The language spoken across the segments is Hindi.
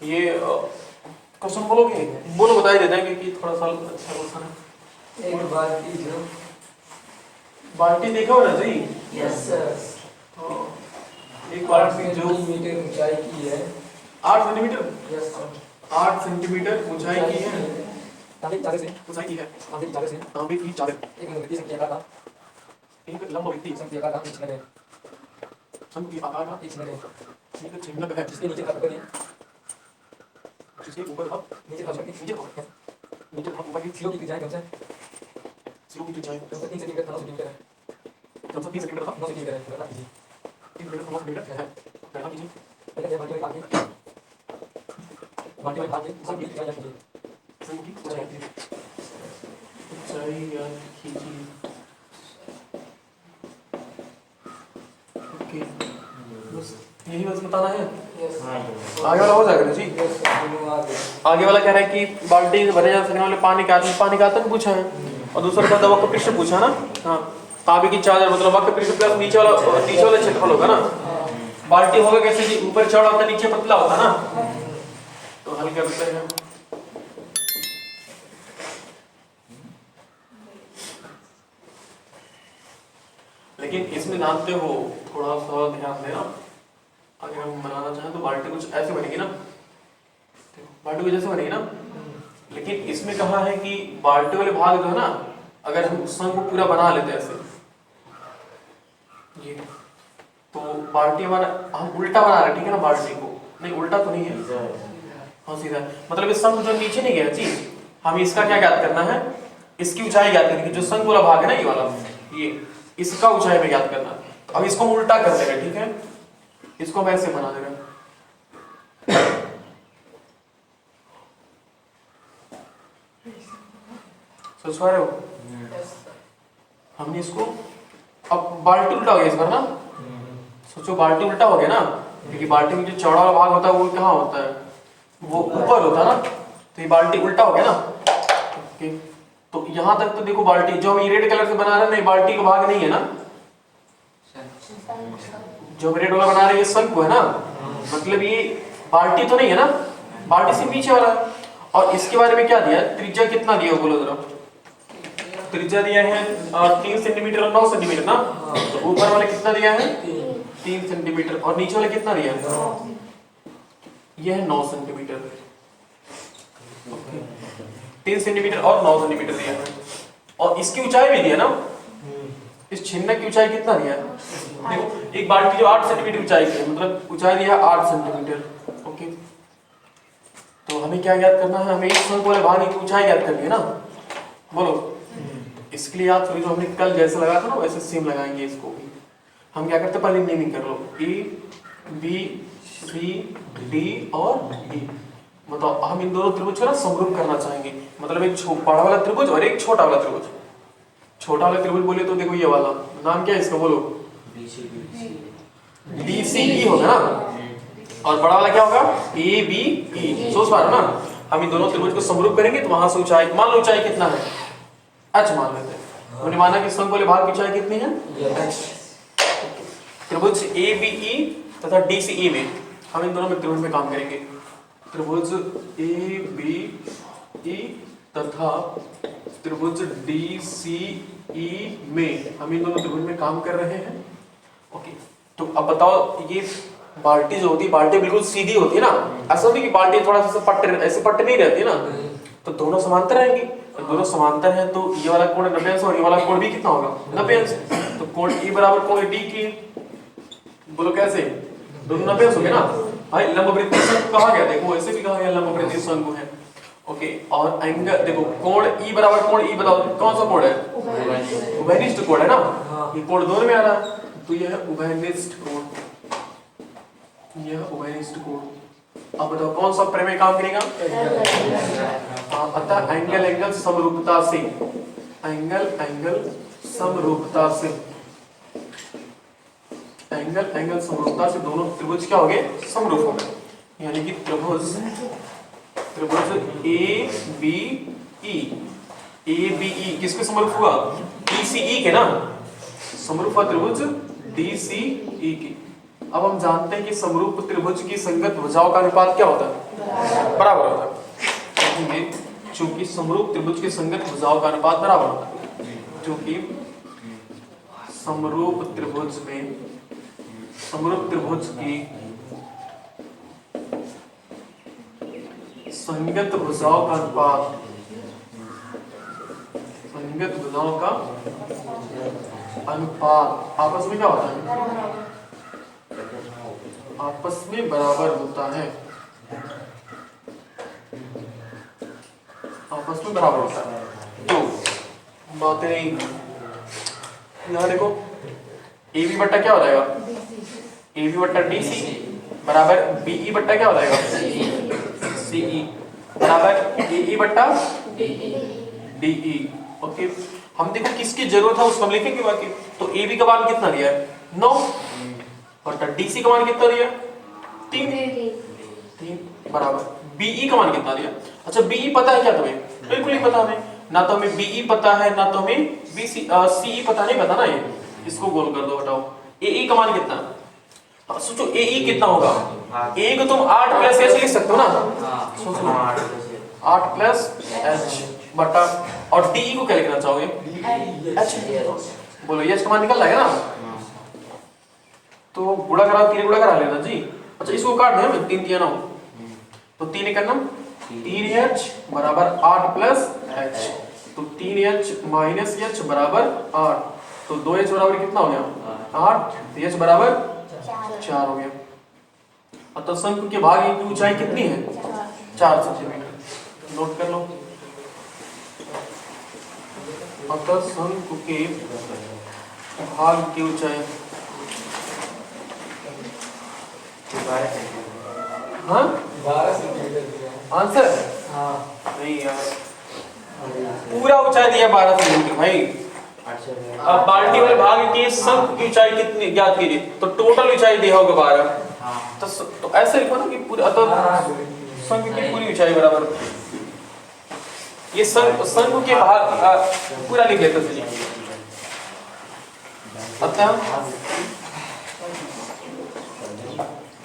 ये क्वेश्चन बोलोगे, बोलो बता ही देते हैं क्योंकि थोड़ा सा अच्छा क्वेश्चन है। एक बाल्टी जो बाल्टी देखा हो ना जी? Yes sir. एक बाल्टी जो मीटर ऊंचाई की है 8 सेंटीमीटर, यस सर 8 सेंटीमीटर ऊंचाई की है, तांबे की चादर से ऊंचाई की है, तांबे की चादर से तांबे की चादर, एक लंबी संख्या का एक लंबवृत्तीय संख्या का एक है शंकु की आकार का एक है एक छिन्नक है, जिसके नीचे का पकड़ जिसके ऊपर हम नीचे का पकड़ नीचे हम ऊपर की सिलों की ऊंचाई कम से सिरों की ऊंचाई 3 सेंटीमीटर 9 सेंटीमीटर है कम से 3 सेंटीमीटर था, 9 सेंटीमीटर है गणना कीजिए 3 सेंटीमीटर 9 सेंटीमीटर है, गणना कीजिए। पहले ये बाल्टी में आगे सब की ऊंचाई कीजिए शंकु की ऊंचाई याद कीजिए। ओके, बस यही बस बताना है। यस आगे वाला हो जाएगा ना जी? यस दोनों आगे आगे वाला कह रहा है कि बाल्टी से भरे जा सकने वाले पानी का आयतन पूछा है और दूसरा था वक्र पृष्ठ पूछा ना। हाँ, तांबे की चादर मतलब वक्र पृष्ठ प्लस नीचे वाला क्षेत्रफल होगा ना। बाल्टी होगा कैसे जी? ऊपर चौड़ा होता है नीचे पतला होता ना, तो हल करते हैं। लेकिन इसमें जानते हो थोड़ा सा ध्यान देना, अगर हम बनाना चाहें तो बाल्टी कुछ ऐसे बनेगी ना, बाल्टी कुछ ऐसे बनेगी ना, लेकिन इसमें कहा है कि बाल्टी वाले भाग जो है ना, अगर हम संघ को पूरा बना लेते हैं ऐसे ये, तो बाल्टी हमारा हम उल्टा बना रहे हैं, ठीक है ना? बाल्टी को नहीं, उल्टा तो नहीं है, हाँ सीधा है। मतलब इस संघ जो नीचे नहीं गया जी, हमें इसका क्या ज्ञात करना है? इसकी ऊंचाई ज्ञात करनी है। जो संघ वाला भाग है ना ये वाला, ये इसका ऊंचाई में ज्ञात करना है। अब इसको हम उल्टा कर देंगे, ठीक है? इसको हम ऐसे बना देंगे, सोच पा रहे हो? हमने इसको अब बाल्टी उल्टा हो गया इस बार ना, सोचो बाल्टी उल्टा हो गया ना, क्योंकि बाल्टी में जो चौड़ा वाला भाग होता है वो कहाँ होता है? वो ऊपर होता है ना, तो ये बाल्टी उल्टा हो गया ना। ओके, तो यहाँ तक तो देखो बाल्टी जो हम रेड कलर से बना रहे हैं ना, बाल्टी का भाग नहीं है ना, जो हम रेड वाला बना रहे हैं ये शंकु है ना, मतलब ये बाल्टी तो नहीं है ना, बाल्टी से पीछे वाला है। और इसके बारे में क्या दिया है? त्रिज्या कितना दिया बोलो जरा? त्रिज्या दिया है 3 सेंटीमीटर और 9 सेंटीमीटर ना, तो ऊपर वाले कितना दिया है? 3 सेंटीमीटर और नीचे वाले कितना दिया है? ये है 9 सेंटीमीटर। 3 सेंटीमीटर और 9 सेंटीमीटर दिया है, और इसकी ऊंचाई भी दिया ना, इस छिन्नक की ऊंचाई कितना दिया है? देखो एक बाल्टी जो 8 सेंटीमीटर ऊंचाई की है, मतलब ऊंचाई दिया 8 सेंटीमीटर। ओके, तो हमें क्या ज्ञात करना है? हमें इस शंकु वाले भाग की ऊंचाई ज्ञात करनी है ना, बोलो। इसके लिए आप जो हमने कल जैसे लगाया था ना वैसे सेम लगाएंगे इसको भी। हम क्या करते हैं, पहले नेमिंग कर लो, ए बी सी डी और ई। बताओ, हम इन दोनों त्रिभुज को ना समरूप करना चाहेंगे, मतलब एक बड़ा वाला त्रिभुज और एक छोटा वाला त्रिभुज। छोटा वाला त्रिभुज बोले तो देखो ये वाला नाम क्या है इसका, बोलो? BCE होगा ना, और बड़ा वाला क्या होगा? ABE। सोच पा रहे हो ना? हम इन दोनों त्रिभुज को समरूप करेंगे तो वहां से ऊंचाई, मान लो ऊंचाई कितना है? h मान लेते हैं। हमने माना कि शंकु वाले भाग की ऊंचाई कितनी है? h। त्रिभुज ABE तथा DCE में हम इन दोनों में त्रिभुज में काम करेंगे। त्रिभुज ABE तथा त्रिभुज DCE में हम इन दोनों त्रिभुज में काम कर रहे हैं। ओके, तो अब बताओ, ये बाल्टी जो होती है, बाल्टी बिल्कुल सीधी होती है ना, ऐसा नहीं कि बाल्टी थोड़ा सा ऐसे पट्टे नहीं रहती ना, तो दोनों समांतर रहेंगी। तो दोनों समांतर हैं तो ये वाला कोण 90 अंश और ये वाला कोण भी कितना होगा? 90 अंश। तो कोण E बराबर कोण D की, बोलो कैसे? दोनों 90 अंश हो गए ना भाई। लंबवृत्तीय शंकु कहा गया, देखो ऐसे भी कहा गया लंबवृत्तीय शंकु है। ओके, और एंगल देखो, कोण E बराबर कोण E, बताओ कौन सा कोण है? उभयनिष्ठ कोण है ना, ये कोण दोनों में आ रहा है, तो यह है उभयनिष्ठ कोण, यह उभयनिष्ठ कोण। अब बताओ कौन सा प्रमेय काम करेगा? अतः एंगल समरूपता से, एंगल समरूपता से, एंगल समरूपता से दोनों त्रिभुज क्या हो गए? समरूप हो गए। यानी कि त्रिभुज ABE किसके समरूप हुआ? DCE के ना, समरूप हुआ त्रिभुज DCE की। अब हम जानते हैं कि समरूप त्रिभुज की संगत भुजाओं का अनुपात क्या होता है? बराबर होता है। चूंकि समरूप त्रिभुज के संगत भुजाओं का अनुपात बराबर होता है, चूंकि समरूप त्रिभुज की संगत भुजाओं का अनुपात, संगत भुजाओं का अनुपात आपस में क्या होता है? आपस में बराबर होता है, आपस में बराबर होता है। तो बातें यहाँ देखो, ए बी बट्टा क्या हो जाएगा? ए बी बट्टा डी सी बराबर बी ई बट्टा क्या हो जाएगा? सी ई बराबर ए ई बट्टा डी ई। ओके, हम देखो किसकी जरूरत है उसको हम लिखेंगे बाकी। तो ए बी का मान कितना दिया है? 9 बट्टा डी सी का मान कितना दिया? 3 बराबर बीई का मान कितना दिया? अच्छा, बीई पता है क्या तुम्हें? बिल्कुल ही पता नहीं, ना तो हमें बीई पता है ना तो हमें बीसी सीई पता नहीं, पता ना। ये इसको गोल कर दो, हटाओ। एई का मान कितना? हाँ, सोचो एई कितना होगा? ए को तुम 8 प्लस एच लिख सकते हो ना। सोचो 8 प्लस एच बटा, और डी को क्या लिखना चाहोगे? एच। बोलो एच का मान निकल जाएगा ना। तो गुणा करा, 3 गुणा करा लेना जी। अच्छा, इसको काट दो, 3 3 9, तो 3 1 9 3h बराबर 8 प्लस h, तो 3h माइनस h बराबर 8, तो 2h बराबर कितना हो गया? 8, तो h बराबर 4 हो गया। अतः शंकु के भाग की ऊंचाई कितनी है? 4 सेंटीमीटर। नोट कर लो। अतः शंकु के भाग की ऊंचाई, हाँ 12 सेंटीमीटर आंसर? हाँ नहीं यार, पूरा ऊंचाई दिया 12 सेंटीमीटर भाई। अब बाल्टी वाले भाग की शंकु की ऊंचाई कितनी ज्ञात कीजिए, तो टोटल ऊंचाई दिया होगा 12। तो ऐसे लिखो ना कि पूरे, अतः शंकु की पूरी ऊंचाई बराबर, ये शंकु के भाग पूरा लिख लेते हैं। अतः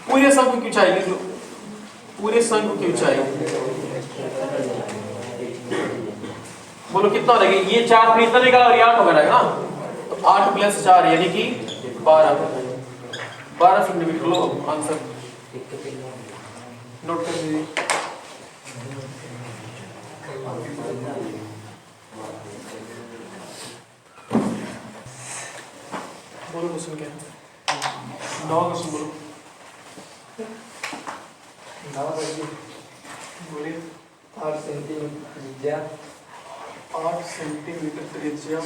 पूरे शंकु की ऊंचाई लिख लो, पूरे शंकु की ऊंचाई बोलो कितना हो जाएगा? ये 4 फिर इतना निकाला और ये 8 हो गया ना, तो 8 प्लस 4 यानी कि 12 सेंटीमीटर। लो आंसर नोट कर दीजिए। बोलो क्वेश्चन क्या है? 9 क्वेश्चन बोलो। बोलिए। 8 सेंटीमीटर त्रिज्या 8 सेंटीमीटर त्रिज्या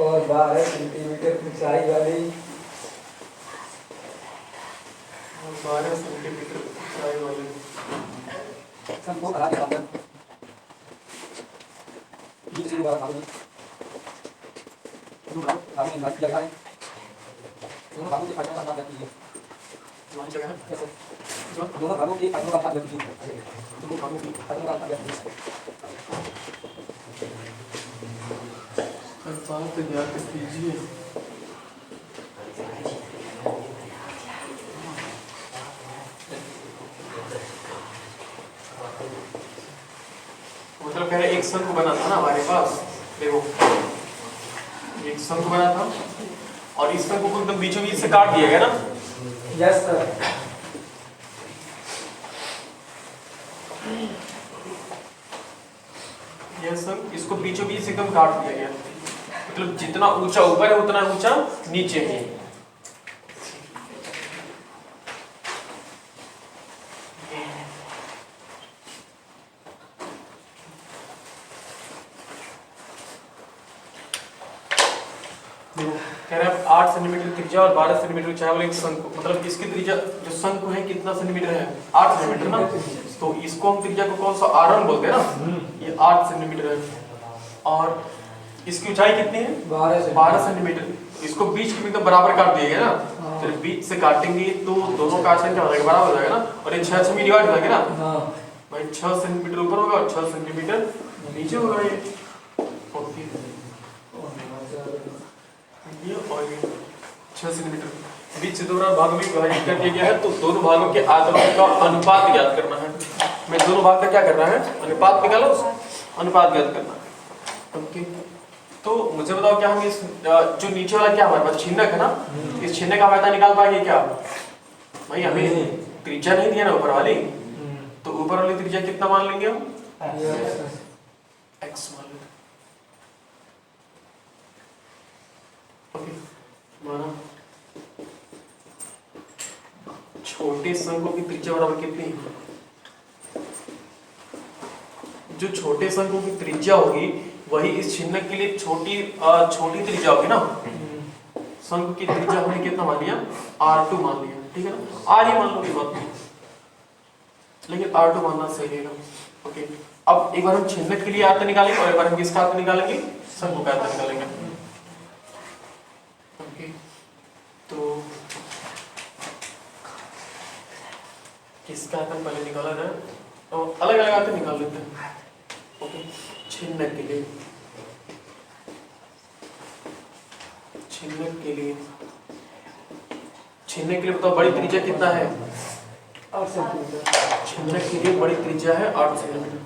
और 12 सेंटीमीटर ऊंचाई वाली 12 सेंटीमीटर ऊंचाई वाली शंकु आगे अंदर ये से बाहर आगे आगे नाक लगा है, दोनों भागों के फायदों का नाम रखिए। हमारी जगह है कैसे? दोनों भागों के फायदों का नाम रखिए। दोनों भागों के फायदों का नाम रखिए। बात ज्ञात कीजिए। मतलब कह रहे एक शंकु बना था ना हमारे पास, देखो एक शंकु बना था और इस शंकु को एकदम बीचों बीच से काट दिया गया ना। Yes sir. यह शंकु, इसको बीचों बीच से एकदम काट दिया गया, मतलब जितना ऊंचा ऊपर है उतना ऊंचा नीचे है। कह रहे हैं 8 सेंटीमीटर त्रिज्या और 12 सेंटीमीटर ऊंचाई वाले एक शंकु, मतलब इसकी त्रिज्या जो शंकु है कितना सेंटीमीटर है? 8 सेंटीमीटर ना। तो इसको हम त्रिज्या को कौन सा R1 बोलते हैं ना, ये 8 सेंटीमीटर है। और इसकी ऊंचाई कितनी है? 12 सेंटीमीटर। इसको बीच के एकदम बराबर काट दिया गया ना, तो बीच से काटेंगे तो दोनों का आसन क्या हो जाएगा? बराबर हो जाएगा ना, और ये 6 में डिवाइड हो जाएगा ना भाई। 6 सेंटीमीटर ऊपर होगा और 6 सेंटीमीटर नीचे होगा ये। ओके, ये और ये 6 सेंटीमीटर बीच से दोनों भागों में विभाजित कर दिया गया है, तो दोनों भागों के आयतनों का अनुपात ज्ञात करना है। मैं इन दोनों भाग का क्या करना है, अनुपात निकालो, अनुपात ज्ञात करना है। ओके, तो मुझे बताओ क्या हम इस जो नीचे वाला क्या हमारे पास छिन्नक है ना, इस छिन्नक का आयतन निकाल पाएंगे क्या? भाई हमें त्रिज्या नहीं दिया ना ऊपर वाली, तो ऊपर वाली त्रिज्या कितना मान लेंगे हम? x मान लेंगे। ओके, माना छोटे शंकु की त्रिज्या बराबर कितनी है? जो छोटे शंकु की त्रिज्या होगी वही इस छिन्नक के लिए छोटी त्रिज्या होगी ना। शंकु की त्रिज्या हमने कितना मान लिया? r2 मान लिया, ठीक है ना। r ही मान लो, ये बात नहीं, लेकिन r2 मानना सही है ना। ओके, अब एक बार हम छिन्नक के लिए आयतन निकालेंगे और एक बार हम किसका आयतन निकालेंगे? शंकु का आयतन निकालेंगे। ओके, तो किसका आयतन पहले निकाला जाए? तो अलग अलग आयतन निकाल लेते हैं। ओके, छिन्नक के लिए, छिन्नक के लिए बताओ बड़ी त्रिज्या कितना है? 8 सेंटीमीटर। छिन्नक के लिए बड़ी त्रिज्या है 8 सेंटीमीटर।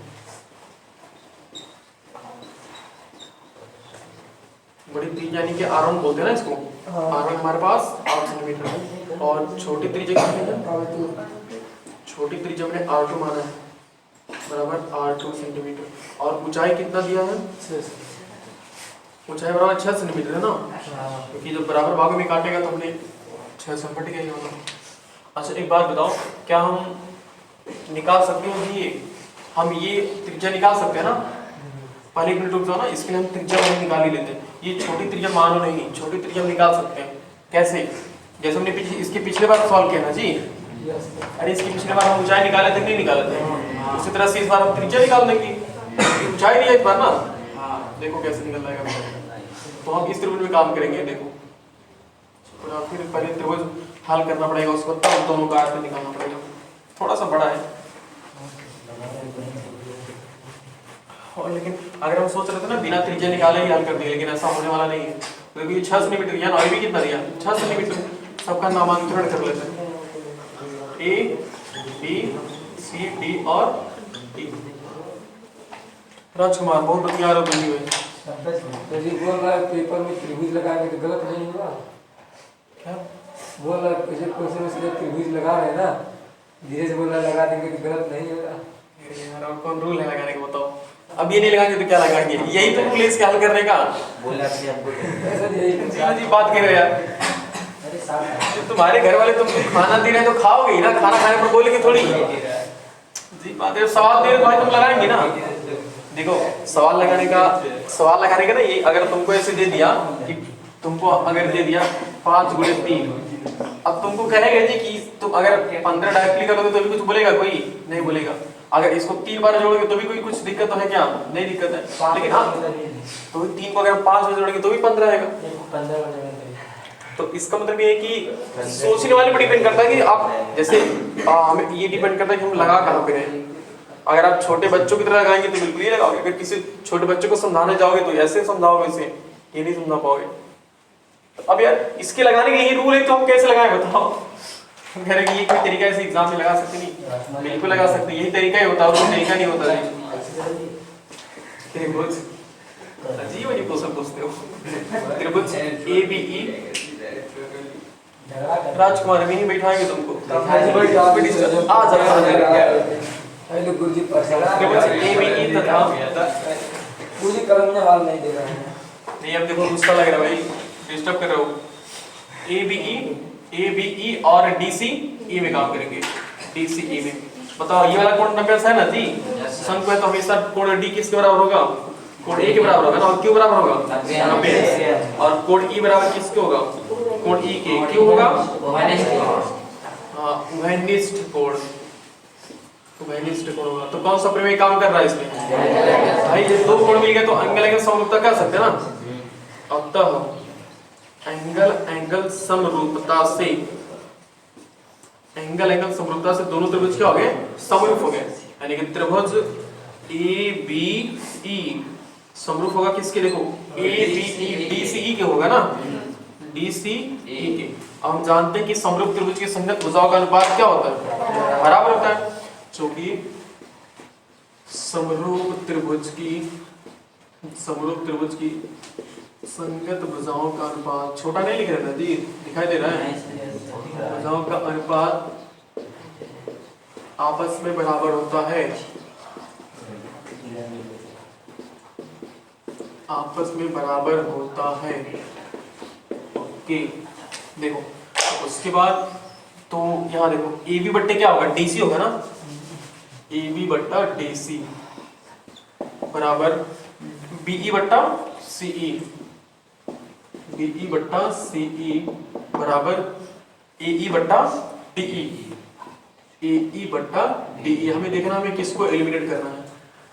बड़ी त्रिज्या यानी कि r1 बोलते हैं ना इसको। r1 हमारे पास 8 सेंटीमीटर है और छोटी त्रिज्या कितनी है? छोटी त्रिज्या में r2 माना है बराबर 8 सेंटीमीटर। और ऊंचाई कितना दिया है? ऊंचाई बराबर 6 सेंटीमीटर है ना, क्योंकि जब बराबर भागों में काटेगा तो हमने 6 से पट गया होगा। अच्छा एक बात बताओ, क्या हम निकाल सकते हैं ये, हम ये त्रिज्या निकाल सकते हैं ना? पहले एक मिनट रुक जाओ ना, इसके लिए हम त्रिज्या वाली निकाल ही लेते हैं। ये छोटी त्रिज्या मानो नहीं, छोटी त्रिज्या हम निकाल सकते हैं। कैसे? जैसे हमने इसके पिछले बार सॉल्व किया ना जी। अरे इसकी पिछले बार हम ऊंचाई निकाले थे, नहीं निकाले थे? उसी तरह से इस बार हम त्रिज्या निकाल देंगे, ऊंचाई नहीं है इस बार ना। देखो कैसे निकल जाएगा। तो हम इस त्रिभुज में काम करेंगे। देखो फिर पहले त्रिभुज हल करना पड़ेगा, उसको तब दोनों का आयतन निकालना पड़ेगा। थोड़ा सा बड़ा है और लेकिन अगर हम सोच रहे थे ना बिना त्रिज्या निकाले ही हल कर देंगे, लेकिन ऐसा होने वाला नहीं है। तो ये 6 सेंटीमीटर या और भी कितना दिया? 6 सेंटीमीटर। सबका नामांतरण कर लेते हैं, ए बी सी डी और ई। राजकुमार बहुत बढ़िया आरोप बनी हुई। तो जी बोल रहा है पेपर में त्रिभुज लगाएंगे तो गलत नहीं होगा क्या? बोल रहा है जब क्वेश्चन में सीधा त्रिभुज लगा रहे हैं ना, धीरे से बोल रहा है लगा देंगे तो गलत नहीं होगा। यार और कौन रूल है लगाने का बताओ? अब ये नहीं लगाएंगे तो क्या लगाएंगे? यही तो रूल है इसके हल करने का। बोला कि आपको जी बात कर रहे हो यार। अरे साहब तुम्हारे घर वाले तुमको खाना दे रहे हैं तो खाओगे ही ना, खाना खाने पर बोलेंगे थोड़ी जी। बात है, सवाल दे रहे तो भाई तुम लगाएंगे ना। देखो सवाल लगाने का ना, ये अगर तुमको ऐसे दे दिया कि तुमको अगर दे दिया 5 गुणे 3, अब तुमको कहेगा जी कि तुम अगर 15 डायरेक्टली करोगे तो भी कुछ बोलेगा? कोई नहीं बोलेगा। अगर इसको 3 बार जोड़ोगे तो भी कोई कुछ दिक्कत तो है क्या? नहीं दिक्कत है। लेकिन हाँ तो 3 को अगर 5 में जोड़ेंगे तो भी 15 आएगा। 15 तो इसका मतलब ये है कि सोचने वाले पर डिपेंड करता है कि आप जैसे हमें ये डिपेंड करता है कि हम लगा कहाँ पे रहे। अगर आप छोटे बच्चों की तरह लगाएंगे तो बिल्कुल ही लगाओगे, अगर किसी छोटे बच्चों को समझाने जाओगे तो ऐसे समझाओगे, इसे ये नहीं समझा पाओगे। अब यार इसके लगाने के यही रूल है तो हम कैसे लगाएं बताओ? कह रहे कि ये कोई तरीका ऐसे एग्जाम में लगा सकते नहीं, बिल्कुल लगा सकते, यही तरीका ही होता है और कोई तरीका नहीं होता जी। त्रिभुज अजीब अजीब क्वेश्चन पूछते हो। त्रिभुज ABE, राजकुमार अभी नहीं बैठाएंगे तुमको, आ जा। हेलो गुरुजी प्रसाद ABE तथा गुरुजी कलम में हाल नहीं दे रहा है। नहीं अब देखो गुस्सा लग रहा है भाई, डिस्टर्ब कर रहे हो। ABE और DCE में काम करेंगे। DCE में बताओ ये वाला कोण 90 है ना जी। शंकु है तो हमेशा कोण D किसके बराबर होगा? कोण A के बराबर होगा ना। और Q बराबर होगा 90 और कोण E बराबर किसके होगा? कोण E के। Q होगा उभयनिष्ठ कोण, उभयनिष्ठ कोण होगा। तो कौन सा प्रमेय काम कर रहा है इसमें? भाई जब दो कोण मिल गए तो एंगल एंगल समरूपता कह सकते हैं ना। अतः एंगल समरूपता से, एंगल एंगल समरूपता से दोनों त्रिभुज क्या हो गए? समरूप हो गए। यानी कि त्रिभुज ABE समरूप होगा किसके? देखो ABE DCE के होगा ना, DCE के। अब हम जानते हैं कि समरूप त्रिभुज की संगत भुजाओं का अनुपात क्या होता है? बराबर होता है। चूंकि समरूप त्रिभुज की संगत भुजाओं का अनुपात, छोटा नहीं लिख रहे ना जी, दिखाई दे रहा है, भुजाओं का अनुपात आपस में बराबर होता है, आपस में बराबर होता है। ओके, देखो उसके बाद तो यहाँ देखो ए बी बट्टे क्या होगा, डीसी होगा ना, ए बी बट्टा डीसी बराबर बीई बट्टा सीई, बीई बट्टा सीई बराबर एई बट्टा डीई, एई बट्टा डीई। हमें देखना हमें किसको एलिमिनेट करना है,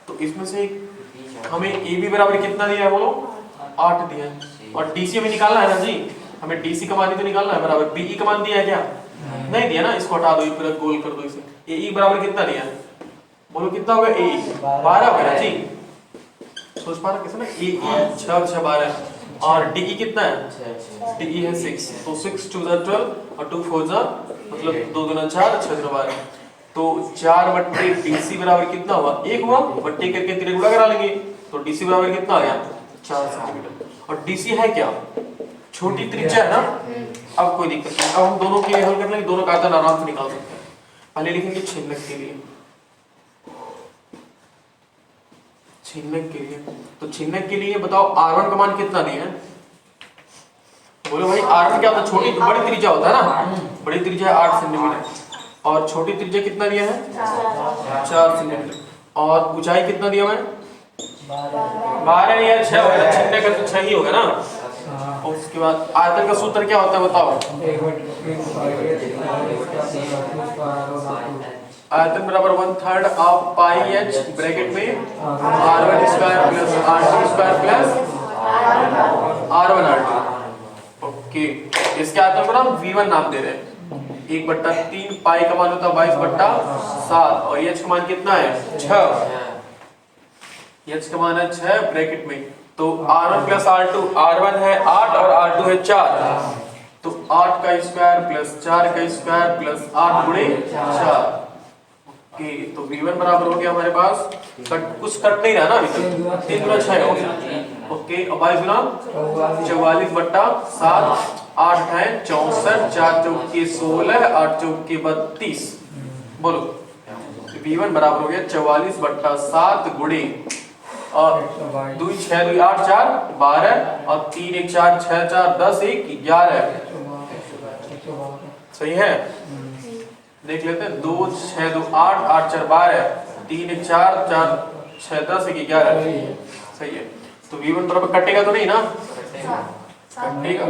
तो इसमें से हमें ए बी बराबर कितना दिया है बोलो, 8 दिया है, और डीसी हमें निकालना है ना जी, हमें डीसी का मान ही तो निकालना है, बराबर बीई का मान दिया है क्या, नहीं दिया ना, इसको हटा दो, पूरा गोल कर दो इसे। एई बराबर कितना दिया है बोलो, कितना होगा, एई 12 होगा जी, सोच पा रहे कैसे ना, एई 6 6 12 और डीई कितना है, डीई है 6, तो 6 2 12 और 2 4 मतलब 2 दूना 4 6 दूना 12, तो 4 बट्टे डीसी बराबर कितना हुआ, 1 हुआ, बट्टे करके तिरे गुणा करा लेंगे, तो डीसी बराबर कितना आ गया 4 सेंटीमीटर, और डीसी है क्या, छोटी त्रिज्या है ना। अब कोई दिक्कत नहीं, अब हम दोनों के लिए हल कर लेंगे, दोनों का आयतन आराम से निकाल सकते हैं। पहले लिखेंगे छिन्नक के लिए, छिन्नक के लिए, तो छिन्नक के लिए बताओ R1 का मान कितना दिया है, बोलो भाई R1 क्या होता है, छोटी बड़ी त्रिज्या होता है ना, बड़ी त्रिज्या 8 सेंटीमीटर और छोटी त्रिज्या कितना दिया है 4 सेंटीमीटर, और ऊंचाई कितना दिया है 12 नहीं यार 6 होगा, छिन्नक का तो 6 ही होगा ना। और उसके बाद आयतन का सूत्र क्या होता है बताओ, आयतन बराबर 1/3 ऑफ पाई एच ब्रैकेट में r1 square plus r2 square plus r1 r2। Okay, इसके आयतन को हम v1 नाम दे रहे हैं, 1/3 पाई का मान होता है 22/7 और h का मान कितना है 6, h का मान है 6 ब्रैकेट में, तो r1 प्लस r2, r1 है 8 और r2 है 4, तो 8 का स्क्वायर प्लस 4 का स्क्वायर प्लस 8 गुणे 4। ओके, तो v1 बराबर हो गया हमारे पास, कुछ कट नहीं रहा ना अभी तक, 3 गुना 6 हो गया। ओके, अब 22 गुना 44/7, 8 है 64, 4 चौके 16, 8 चौके 32, बोलो v1 बराबर हो गया 44/7 गुणे और 2 6 2 8 4 12 और 3 1 4 6 4 10 1 11, सही है, देख लेते हैं, 2 6 2 8 8 4 12 3 1 4 4 6 10 1 11, सही है। तो v1 बराबर कटेगा तो नहीं ना, कटेगा,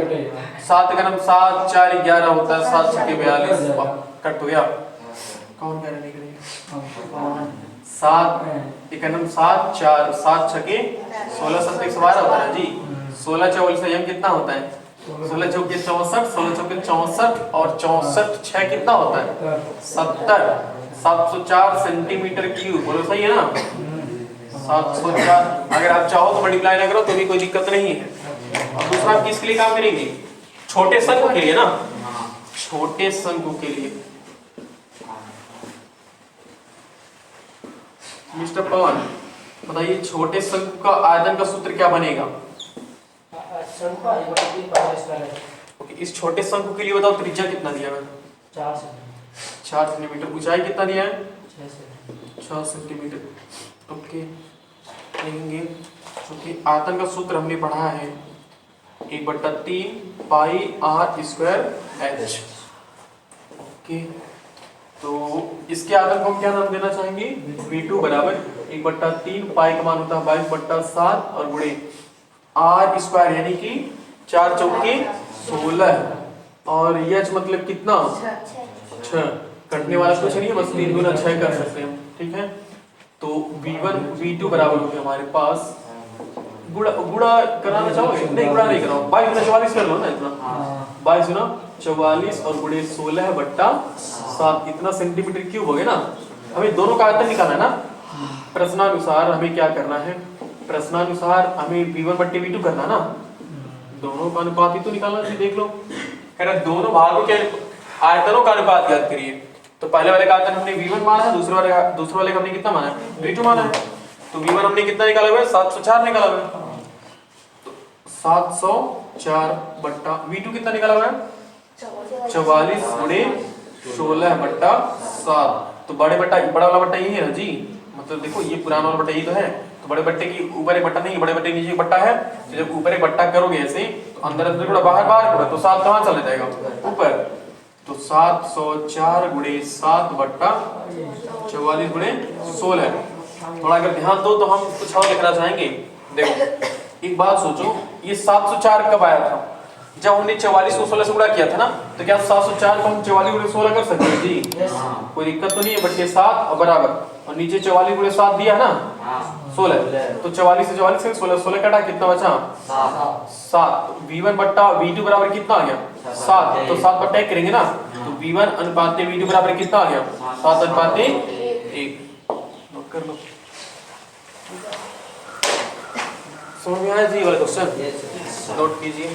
7 का 7 4 11 होता है, 7 6 42 कट हो गया, कौन कह रहा है 7 इकनम 7 4 7 6 16 7 112 होता है जी, 16 4 से यम कितना होता है 16 चौके 64, 16 चौके 64 और 64 6 कितना होता है 70, 704 सेंटीमीटर क्यूब, बोलो सही है ना 704, अगर आप चाहो तो मल्टीप्लाई ना करो तो भी कोई दिक्कत नहीं है। और दूसरा आप किसके लिए काम करेंगे, छोटे शंकु के लिए ना, छोटे शंकु के लिए। मिस्टर पवन बताइए छोटे शंकु का आयतन का सूत्र क्या बनेगा, ओके, इस छोटे शंकु के लिए बताओ त्रिज्या कितना दिया है 4 सेंटीमीटर, ऊंचाई कितना दिया है 6 सेंटीमीटर। ओके, देखेंगे क्योंकि आयतन का सूत्र हमने पढ़ा है 1/3 पाई r स्क्वायर h। ओके, तो इसके आयतन को हम क्या नाम देना चाहेंगे, v2 बराबर 1/3 पाई का मान होता है 22/7 और गुणे r स्क्वायर यानी कि 4 चौके 16 और h मतलब कितना 6, कटने वाला कुछ नहीं है, बस 3 गुना 6 कर सकते हैं, ठीक है। तो v1 v2 बराबर हो गया हमारे पास, गुणा कराना चाहोगे, नहीं गुणा नहीं कराओ, 22 गुना 44 कर लो ना, इतना 22 गुना 44 और गुणे 16/7 इतना सेंटीमीटर क्यूब हो गया ना। हमें दोनों का आयतन निकालना है ना, प्रश्नानुसार हमें क्या करना है, प्रश्नानुसार हमें v1/v2 करना ना, दोनों का अनुपात ही तो निकालना चाहिए, देख लो कह रहा दोनों भागों के आयतनों का अनुपात ज्ञात करिए, तो पहले वाले का हमने V1 माना है, दूसरे वाले का हमने कितना माना है, V2 माना है। तो V1 हमने कितना निकाला हुआ है, 704 निकाला हुआ है। तो 704 बट्टा V2 कितना निकाला हुआ है, 44 गुणे 16 बट्टा 7। तो बड़ा वाला बट्टा यही है ना जी, मतलब देखो ये पुराना वाला बट्टा ये तो है, तो बड़े बट्टे की ऊपर एक बट्टा नहीं, बड़े बट्टे के नीचे एक बट्टा है। तो जब ऊपर एक बट्टा करोगे ऐसे तो अंदर अंदर थोड़ा बाहर थोड़ा, तो 7 कहाँ चला जाएगा, ऊपर। तो 704 गुणे 7 बट्टा 44 गुणे 16। थोड़ा अगर ध्यान दो तो हम कुछ और लिखना चाहेंगे। देखो एक बात सोचो, ये 704 कब आया था, जब हमने 44 को 16 से गुणा किया था ना। तो क्या 704 को हम 44 गुणे 16 कर सकते हैं जी? कोई दिक्कत तो नहीं है, बट ये 7 और बराबर, और नीचे 44 गुणे 7 दिया है ना 16। तो 44 से 44 से 16 कटा, कितना बचा 7। V1 बट्टा V2 बराबर कितना आ गया 7। तो 7 बट्टा 1 करेंगे ना, तो V1 अनुपात V2 बराबर कितना आ गया 7 अनुपात 1। नोट कर लो। समझ में आया जी वाला क्वेश्चन, नोट कीजिए।